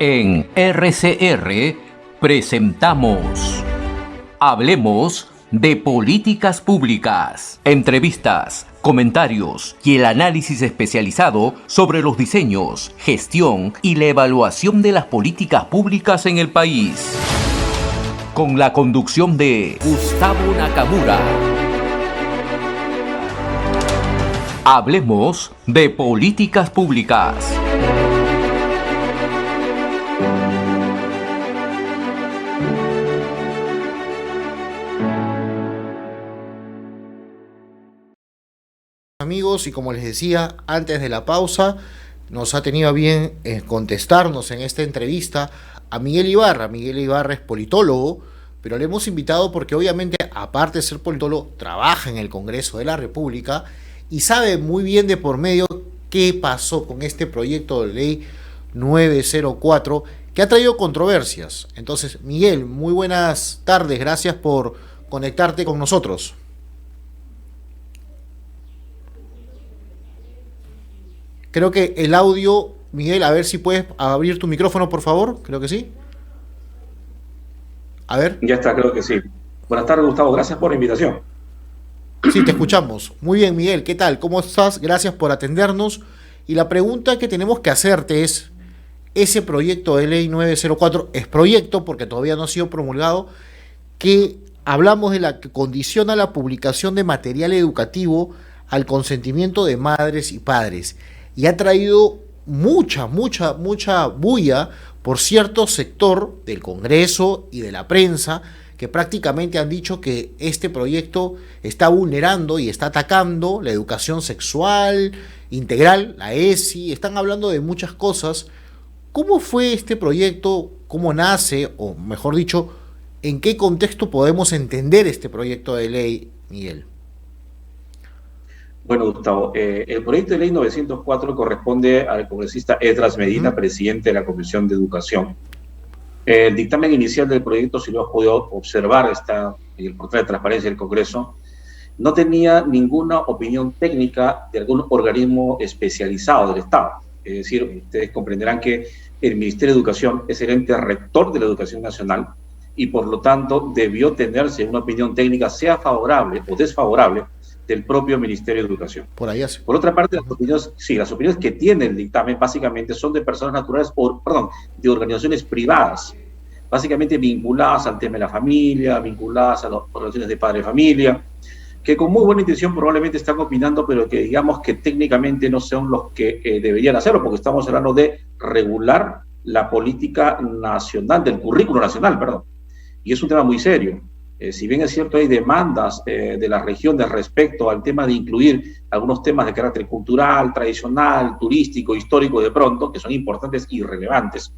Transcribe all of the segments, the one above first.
En RCR presentamos Hablemos de Políticas Públicas. Entrevistas, comentarios y el análisis especializado sobre los diseños, gestión y la evaluación de las políticas públicas en el país. Con la conducción de Gustavo Nakamura. Hablemos de Políticas Públicas. Amigos, y como les decía antes de la pausa, nos ha tenido a bien contestarnos en esta entrevista a Miguel Ibarra. Miguel Ibarra es politólogo, pero le hemos invitado porque obviamente, aparte de ser politólogo, trabaja en el Congreso de la República y sabe muy bien de por medio qué pasó con este proyecto de ley 904 que ha traído controversias. Entonces, Miguel, muy buenas tardes, gracias por conectarte con nosotros. Creo que el audio, Miguel, a ver si puedes abrir tu micrófono, por favor. Creo que sí. A ver. Ya está, creo que sí. Buenas tardes, Gustavo. Gracias por la invitación. Sí, te escuchamos. Muy bien, Miguel. ¿Qué tal? ¿Cómo estás? Gracias por atendernos. Y la pregunta que tenemos que hacerte es, ese proyecto de ley 904 es proyecto porque todavía no ha sido promulgado, que hablamos de la que condiciona la publicación de material educativo al consentimiento de madres y padres. Y ha traído mucha bulla por cierto sector del Congreso y de la prensa que prácticamente han dicho que este proyecto está vulnerando y está atacando la educación sexual integral, la ESI, están hablando de muchas cosas. ¿Cómo fue este proyecto? ¿Cómo nace? O mejor dicho, ¿en qué contexto podemos entender este proyecto de ley, Miguel? Bueno, Gustavo, el proyecto de ley 904 corresponde al congresista Esdras Medina, presidente de la Comisión de Educación. El dictamen inicial del proyecto, si lo has podido observar, está en el portal de transparencia del Congreso, no tenía ninguna opinión técnica de algún organismo especializado del Estado. Es decir, ustedes comprenderán que el Ministerio de Educación es el ente rector de la educación nacional y por lo tanto debió tenerse una opinión técnica, sea favorable o desfavorable, del propio Ministerio de Educación. Por ahí hace. Por otra parte, las opiniones que tiene el dictamen básicamente son de personas naturales, de organizaciones privadas, básicamente vinculadas al tema de la familia, vinculadas a las relaciones de padre y familia, que con muy buena intención probablemente están opinando, pero que digamos que técnicamente no son los que deberían hacerlo, porque estamos hablando de regular la política nacional, del currículo nacional, perdón. Y es un tema muy serio. Si bien es cierto, hay demandas de las regiones respecto al tema de incluir algunos temas de carácter cultural, tradicional, turístico, histórico de pronto, que son importantes y relevantes.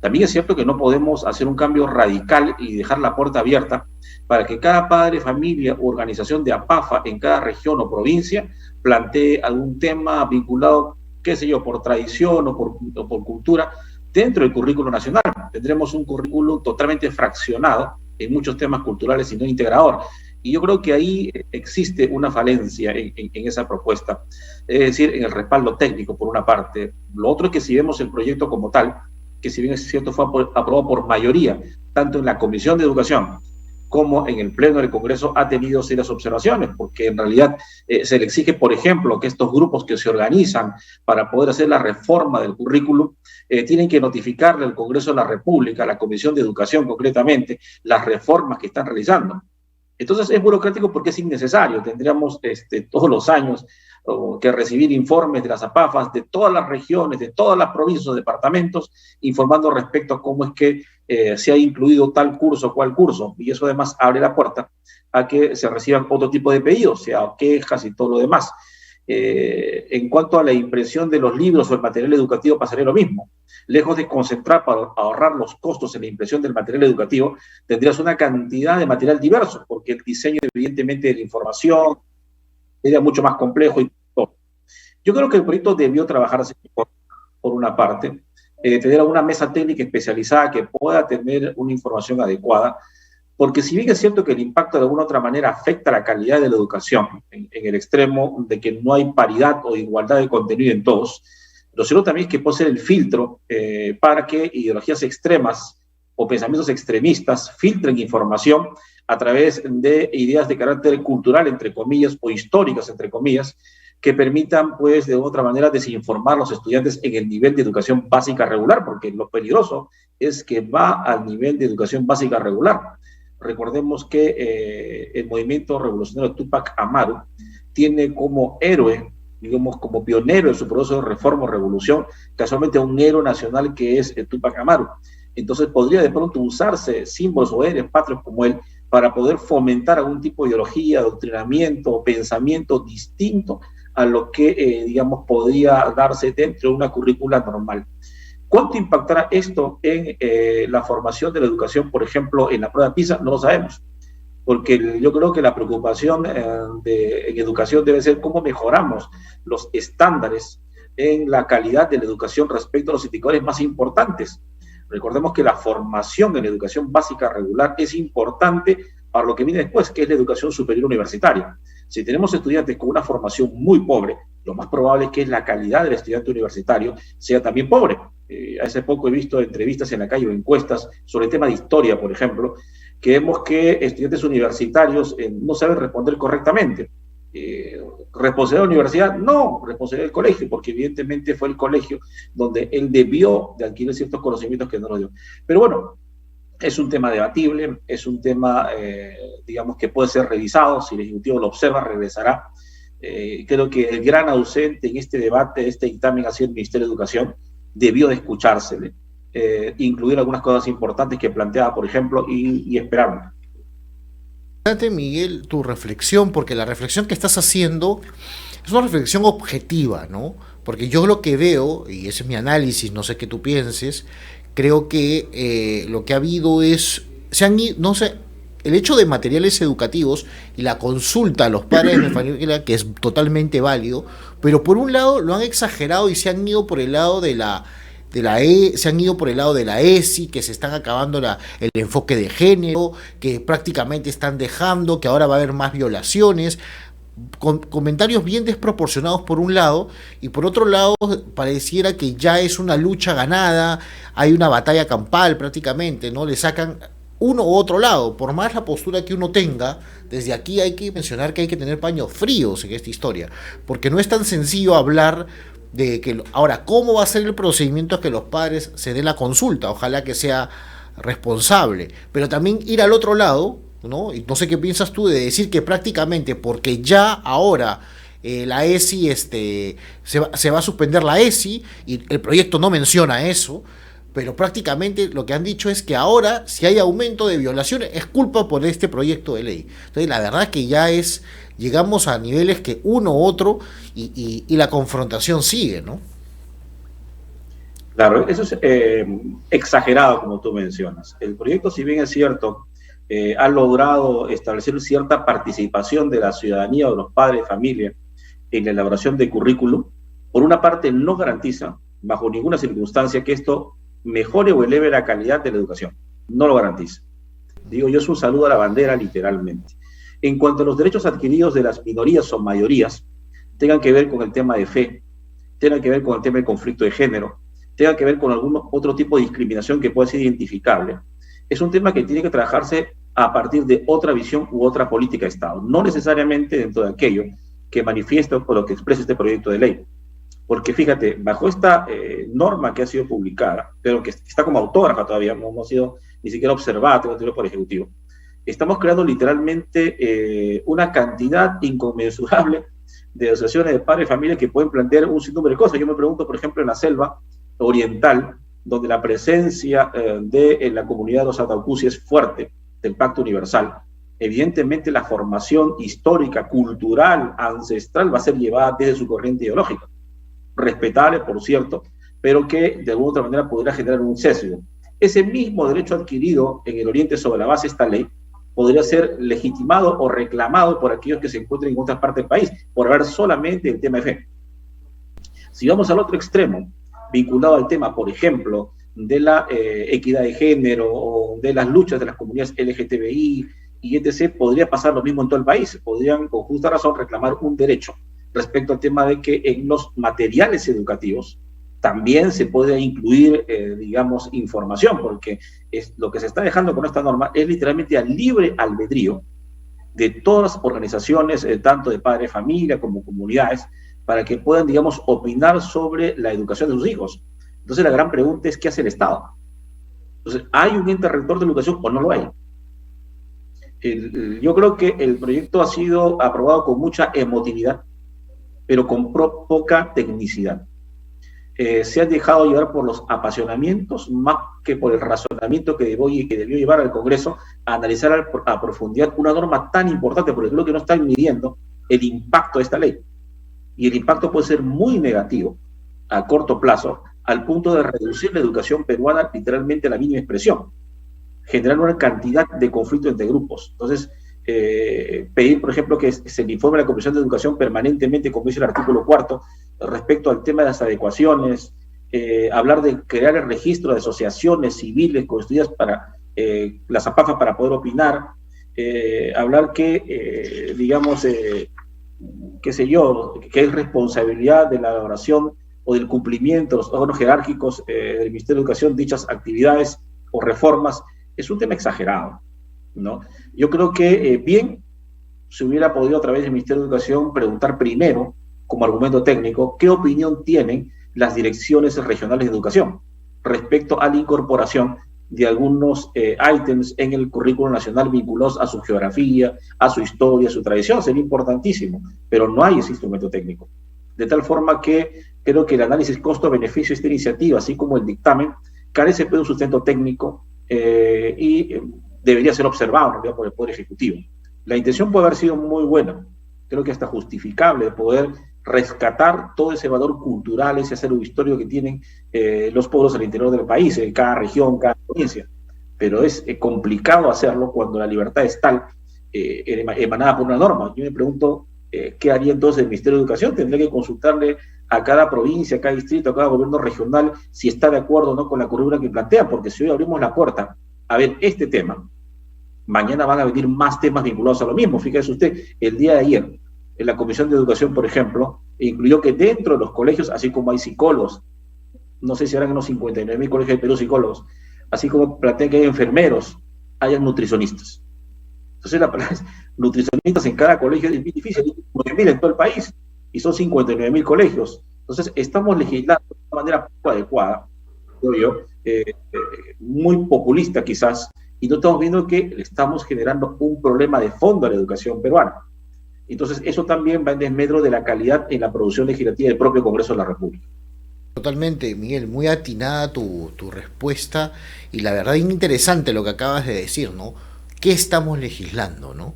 También es cierto que no podemos hacer un cambio radical y dejar la puerta abierta para que cada padre, familia u organización de APAFA en cada región o provincia plantee algún tema vinculado, qué sé yo, por tradición o por cultura dentro del currículo nacional. Tendremos un currículo totalmente fraccionado en muchos temas culturales y no integrador. Y yo creo que ahí existe una falencia en esa propuesta, es decir, en el respaldo técnico, por una parte. Lo otro es que si vemos el proyecto como tal, que si bien es cierto fue aprobado por mayoría, tanto en la Comisión de Educación como en el Pleno del Congreso, ha tenido serias observaciones, porque en realidad se le exige, por ejemplo, que estos grupos que se organizan para poder hacer la reforma del currículum tienen que notificarle al Congreso de la República, a la Comisión de Educación concretamente, las reformas que están realizando. Entonces es burocrático porque es innecesario. Tendríamos todos los años que recibir informes de las APAFAS de todas las regiones, de todas las provincias o departamentos, informando respecto a cómo es que se ha incluido tal curso o cual curso. Y eso además abre la puerta a que se reciban otro tipo de pedidos, sea quejas y todo lo demás. En cuanto a la impresión de los libros o el material educativo, pasaría lo mismo. Lejos de concentrar para ahorrar los costos en la impresión del material educativo, tendrías una cantidad de material diverso, porque el diseño, evidentemente, de la información sería mucho más complejo y todo. Yo creo que el proyecto debió trabajarse por una parte, tener alguna mesa técnica especializada que pueda tener una información adecuada, porque si bien es cierto que el impacto de alguna otra manera afecta la calidad de la educación, en el extremo de que no hay paridad o igualdad de contenido en todos, Lo cierto también es que puede ser el filtro para que ideologías extremas o pensamientos extremistas filtren información a través de ideas de carácter cultural, entre comillas, o históricas, entre comillas, que permitan, pues, de otra manera, desinformar a los estudiantes en el nivel de educación básica regular, porque lo peligroso es que va al nivel de educación básica regular. Recordemos que el movimiento revolucionario Túpac Amaru tiene como héroe, digamos, como pionero en su proceso de reforma o revolución, casualmente un héroe nacional que es Túpac Amaru. Entonces podría de pronto usarse símbolos o héroes patrios como él para poder fomentar algún tipo de ideología, adoctrinamiento o pensamiento distinto a lo que, digamos, podría darse dentro de una currícula normal. ¿Cuánto impactará esto en la formación de la educación, por ejemplo, en la prueba PISA? No lo sabemos, porque yo creo que la preocupación en educación debe ser cómo mejoramos los estándares en la calidad de la educación respecto a los indicadores más importantes. Recordemos que la formación en la educación básica regular es importante para lo que viene después, que es la educación superior universitaria. Si tenemos estudiantes con una formación muy pobre, lo más probable es que la calidad del estudiante universitario sea también pobre. Hace poco he visto entrevistas en la calle o encuestas sobre el tema de historia, por ejemplo, que vemos que estudiantes universitarios no saben responder correctamente. ¿Responsabilidad de la universidad? No, responsabilidad del colegio, porque evidentemente fue el colegio donde él debió de adquirir ciertos conocimientos que no lo dio. Pero bueno, es un tema debatible, es un tema, digamos, que puede ser revisado. Si el Ejecutivo lo observa, regresará. Creo que el gran ausente en este debate, este dictamen, ha sido el Ministerio de Educación. Debió de escuchársele, incluir algunas cosas importantes que planteaba, por ejemplo, y esperarlo. Miguel, tu reflexión, porque la reflexión que estás haciendo es una reflexión objetiva, ¿no? Porque yo lo que veo, y ese es mi análisis, no sé qué tú pienses, creo que lo que ha habido es, no sé, el hecho de materiales educativos y la consulta a los padres de familia, que es totalmente válido, pero por un lado lo han exagerado y se han ido por el lado se han ido por el lado de la ESI, que se están acabando el enfoque de género, que prácticamente están dejando, que ahora va a haber más violaciones, con comentarios bien desproporcionados por un lado, y por otro lado pareciera que ya es una lucha ganada, hay una batalla campal prácticamente, ¿no? Le sacan uno u otro lado, por más la postura que uno tenga. Desde aquí hay que mencionar que hay que tener paños fríos en esta historia, porque no es tan sencillo hablar de que ahora, ¿cómo va a ser el procedimiento que los padres se den la consulta? Ojalá que sea responsable, pero también ir al otro lado, ¿no? Y no sé qué piensas tú de decir que prácticamente porque ya ahora la ESI se va a suspender la ESI y el proyecto no menciona eso, pero prácticamente lo que han dicho es que ahora si hay aumento de violaciones es culpa por este proyecto de ley. Entonces la verdad que llegamos a niveles que uno u otro y la confrontación sigue, ¿no? Claro, eso es exagerado, como tú mencionas. El proyecto, si bien es cierto, ha logrado establecer cierta participación de la ciudadanía o de los padres de familia en la elaboración de currículum. Por una parte, no garantiza, bajo ninguna circunstancia, que esto mejore o eleve la calidad de la educación. No lo garantiza. Digo, yo es un saludo a la bandera, literalmente. En cuanto a los derechos adquiridos de las minorías o mayorías, tengan que ver con el tema de fe, tengan que ver con el tema de conflicto de género, tengan que ver con algún otro tipo de discriminación que pueda ser identificable, es un tema que tiene que trabajarse a partir de otra visión u otra política de Estado, no necesariamente dentro de aquello que manifiesta o lo que expresa este proyecto de ley. Porque fíjate, bajo esta norma que ha sido publicada, pero que está como autógrafa todavía, no ha sido ni siquiera observada por el Ejecutivo, estamos creando literalmente una cantidad inconmensurable de asociaciones de padres de familia que pueden plantear un sinnúmero de cosas. Yo me pregunto, por ejemplo, en la selva oriental, donde la presencia de la comunidad de los Ataucusi es fuerte, del Pacto Universal, evidentemente la formación histórica, cultural, ancestral va a ser llevada desde su corriente ideológica, respetable, por cierto, pero que de alguna otra manera podría generar un sesgo. Ese mismo derecho adquirido en el Oriente sobre la base de esta ley podría ser legitimado o reclamado por aquellos que se encuentren en otras partes del país, por ver solamente el tema de fe. Si vamos al otro extremo, vinculado al tema, por ejemplo, de la equidad de género o de las luchas de las comunidades LGTBI y etc., podría pasar lo mismo en todo el país. Podrían, con justa razón, reclamar un derecho respecto al tema de que en los materiales educativos también se puede incluir, digamos, información, porque lo que se está dejando con esta norma es literalmente al libre albedrío de todas las organizaciones, tanto de padres de familia como comunidades, para que puedan, digamos, opinar sobre la educación de sus hijos. Entonces la gran pregunta es, ¿qué hace el Estado? Entonces, ¿hay un ente rector de educación o no lo hay? Yo creo que el proyecto ha sido aprobado con mucha emotividad, pero con poca tecnicidad. Se han dejado llevar por los apasionamientos más que por el razonamiento que debió llevar al Congreso a analizar a profundidad una norma tan importante, porque creo que no están midiendo el impacto de esta ley. Y el impacto puede ser muy negativo a corto plazo, al punto de reducir la educación peruana literalmente a la mínima expresión, generar una cantidad de conflicto entre grupos. Entonces, pedir, por ejemplo, que se le informe a la Comisión de Educación permanentemente, como dice el artículo 4, respecto al tema de las adecuaciones, hablar de crear el registro de asociaciones civiles constituidas para las APAFA para poder opinar, hablar que, digamos, qué sé yo, que es responsabilidad de la elaboración o del cumplimiento de los órganos jerárquicos del Ministerio de Educación dichas actividades o reformas, es un tema exagerado, ¿no? Yo creo que bien se hubiera podido a través del Ministerio de Educación preguntar primero, como argumento técnico, qué opinión tienen las direcciones regionales de educación respecto a la incorporación de algunos ítems en el currículo nacional vinculados a su geografía, a su historia, a su tradición. Sería importantísimo, pero no hay ese instrumento técnico. De tal forma que creo que el análisis costo-beneficio de esta iniciativa, así como el dictamen, carece de un sustento técnico y debería ser observado en realidad por el Poder Ejecutivo. La intención puede haber sido muy buena, creo que hasta justificable, de poder rescatar todo ese valor cultural, ese acervo histórico que tienen los pueblos al interior del país, en cada región, cada provincia. Pero es complicado hacerlo cuando la libertad es tal, emanada por una norma. Yo me pregunto, ¿qué haría entonces el Ministerio de Educación? Tendría que consultarle a cada provincia, a cada distrito, a cada gobierno regional, si está de acuerdo o no con la currícula que plantean, porque si hoy abrimos la puerta a ver este tema, mañana van a venir más temas vinculados a lo mismo. Fíjese usted, el día de ayer, en la Comisión de Educación, por ejemplo, incluyó que dentro de los colegios, así como hay psicólogos, no sé si eran unos 59.000 colegios de Perú psicólogos, así como plantean que hay enfermeros, hayan nutricionistas. Entonces la palabra es nutricionistas en cada colegio es muy difícil, hay 9.000 en todo el país, y son 59.000 colegios. Entonces estamos legislando de una manera poco adecuada, creo yo, muy populista quizás, y no estamos viendo que estamos generando un problema de fondo a la educación peruana. Entonces, eso también va en desmedro de la calidad en la producción legislativa del propio Congreso de la República. Totalmente, Miguel, muy atinada tu respuesta y la verdad interesante lo que acabas de decir, ¿no? ¿Qué estamos legislando, no?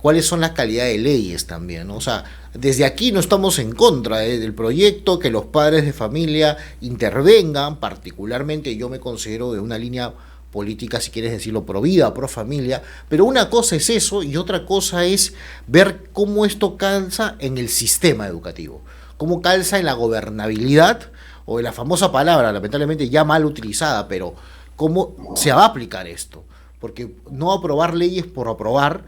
¿Cuáles son las calidades de leyes también, ¿no? O sea, desde aquí no estamos en contra del proyecto, que los padres de familia intervengan, particularmente yo me considero de una línea política, si quieres decirlo, pro vida, pro familia, pero una cosa es eso y otra cosa es ver cómo esto calza en el sistema educativo, cómo calza en la gobernabilidad, o en la famosa palabra, lamentablemente ya mal utilizada, pero cómo se va a aplicar esto, porque no aprobar leyes por aprobar,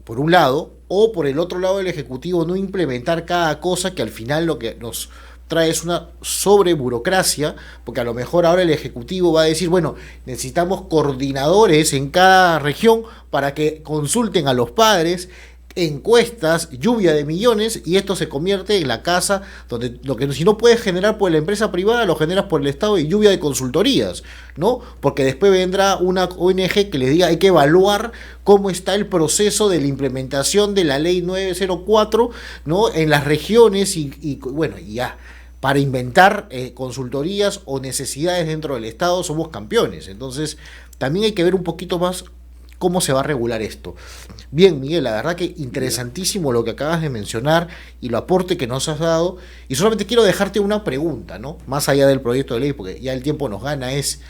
por un lado, o por el otro lado del Ejecutivo no implementar cada cosa que al final lo que nos trae es una sobreburocracia, porque a lo mejor ahora el Ejecutivo va a decir, bueno, necesitamos coordinadores en cada región para que consulten a los padres, encuestas, lluvia de millones, y esto se convierte en la casa donde lo que si no puedes generar por la empresa privada, lo generas por el Estado y lluvia de consultorías, ¿no? Porque después vendrá una ONG que le diga hay que evaluar cómo está el proceso de la implementación de la ley 904, ¿no? En las regiones y bueno, y ya. Para inventar consultorías o necesidades dentro del Estado somos campeones. Entonces, también hay que ver un poquito más cómo se va a regular esto. Bien, Miguel, la verdad que interesantísimo lo que acabas de mencionar y lo aporte que nos has dado. Y solamente quiero dejarte una pregunta, ¿no? Más allá del proyecto de ley, porque ya el tiempo nos gana, es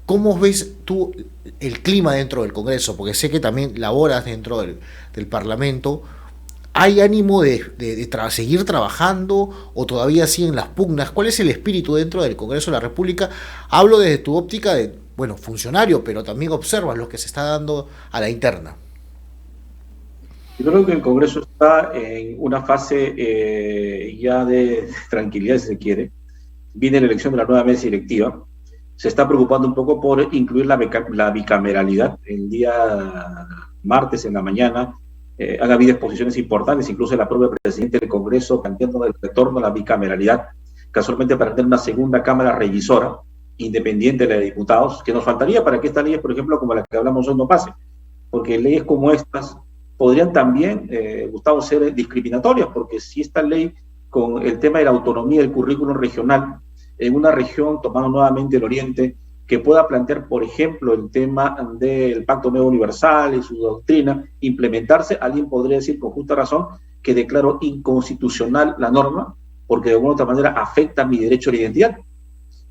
¿cómo ves tú el clima dentro del Congreso? Porque sé que también laboras dentro del Parlamento. ¿Hay ánimo de seguir trabajando o todavía siguen las pugnas? ¿Cuál es el espíritu dentro del Congreso de la República? Hablo desde tu óptica de, bueno, funcionario, pero también observas lo que se está dando a la interna. Yo creo que el Congreso está en una fase ya de tranquilidad, si se quiere. viene la elección de la nueva mesa directiva, se está preocupando un poco por incluir la bicameralidad. El día martes en la mañana han habido exposiciones importantes, incluso la propia presidenta del Congreso planteando el retorno a la bicameralidad, casualmente para tener una segunda cámara revisora, independiente de la de diputados, que nos faltaría para que estas leyes, por ejemplo, como la que hablamos hoy, no pasen. Porque leyes como estas podrían también, Gustavo, ser discriminatorias, porque si esta ley, con el tema de la autonomía del currículum regional, en una región, tomando nuevamente el Oriente, que pueda plantear, por ejemplo, el tema del Pacto Medio Universal y su doctrina, implementarse, alguien podría decir con justa razón que declaro inconstitucional la norma, porque de alguna u otra manera afecta mi derecho a la identidad.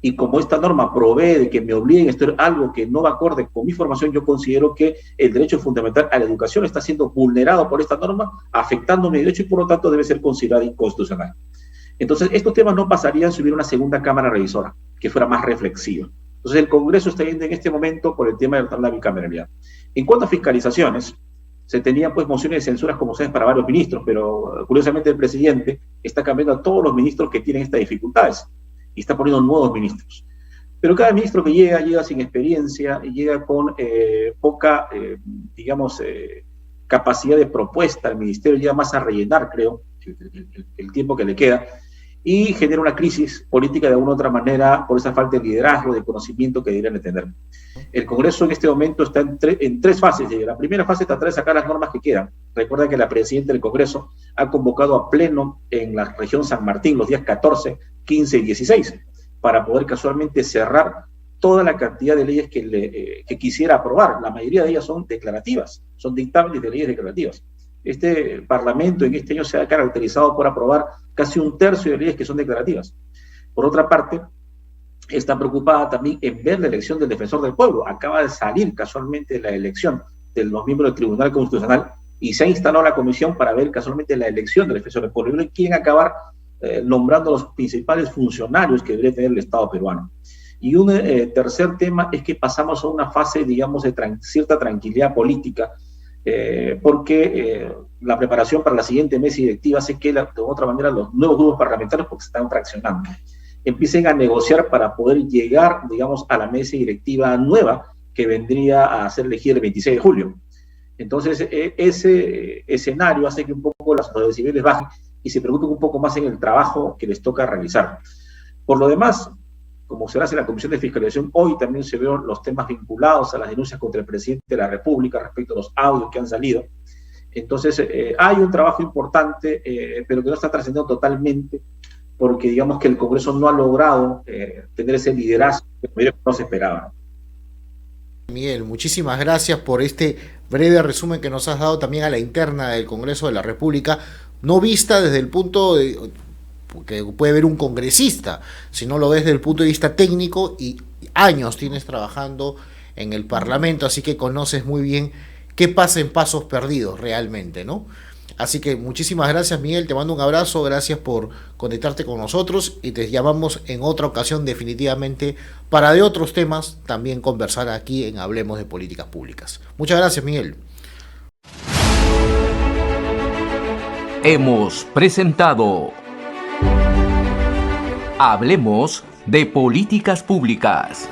Y como esta norma provee de que me obliguen a estudiar algo que no va acorde con mi formación, yo considero que el derecho fundamental a la educación está siendo vulnerado por esta norma, afectando mi derecho y por lo tanto debe ser considerado inconstitucional. Entonces, estos temas no pasarían si hubiera una segunda cámara revisora, que fuera más reflexiva. Entonces, el Congreso está yendo en este momento por el tema de la bicameralidad. En cuanto a fiscalizaciones, se tenían pues mociones de censuras, como sabes, para varios ministros, pero curiosamente el presidente está cambiando a todos los ministros que tienen estas dificultades y está poniendo nuevos ministros. Pero cada ministro que llega sin experiencia y llega con poca, capacidad de propuesta. El ministerio llega más a rellenar, creo, el tiempo que le queda, y genera una crisis política de alguna u otra manera por esa falta de liderazgo, de conocimiento que deberían de tener. El Congreso en este momento está en tres fases. La primera fase trata de sacar las normas que quedan. Recuerda que la presidenta del Congreso ha convocado a pleno en la región San Martín los días 14, 15 y 16 para poder casualmente cerrar toda la cantidad de leyes que quisiera aprobar. La mayoría de ellas son declarativas, son dictámenes de leyes declarativas. Este Parlamento en este año se ha caracterizado por aprobar casi un tercio de leyes que son declarativas. Por otra parte, está preocupada también en ver la elección del defensor del pueblo. Acaba de salir casualmente la elección de los miembros del Tribunal Constitucional y se ha instalado la comisión para ver casualmente la elección del defensor del pueblo. Y quieren acabar nombrando los principales funcionarios que debería tener el Estado peruano. Y un tercer tema es que pasamos a una fase, digamos, de cierta tranquilidad política, porque la preparación para la siguiente mesa directiva hace que, de otra manera, los nuevos grupos parlamentarios, porque se están fraccionando, empiecen a negociar para poder llegar, digamos, a la mesa directiva nueva que vendría a ser elegida el 26 de julio. Entonces, ese escenario hace que un poco los decibeles bajen y se preocupen un poco más en el trabajo que les toca realizar. Por lo demás, como se hace en la Comisión de Fiscalización, hoy también se ven los temas vinculados a las denuncias contra el presidente de la República respecto a los audios que han salido. Entonces, hay un trabajo importante, pero que no está trascendiendo totalmente, porque digamos que el Congreso no ha logrado tener ese liderazgo que no se esperaba. Miguel, muchísimas gracias por este breve resumen que nos has dado también a la interna del Congreso de la República, no vista desde el punto de que puede ver un congresista, sino lo ves desde el punto de vista técnico, y años tienes trabajando en el Parlamento, así que conoces muy bien qué pasa en Pasos Perdidos realmente, ¿no? Así que muchísimas gracias, Miguel, te mando un abrazo, gracias por conectarte con nosotros y te llamamos en otra ocasión definitivamente para de otros temas también conversar aquí en Hablemos de Políticas Públicas. Muchas gracias, Miguel. Hemos presentado Hablemos de Políticas Públicas.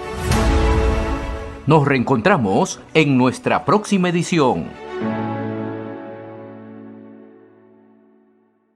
Nos reencontramos en nuestra próxima edición.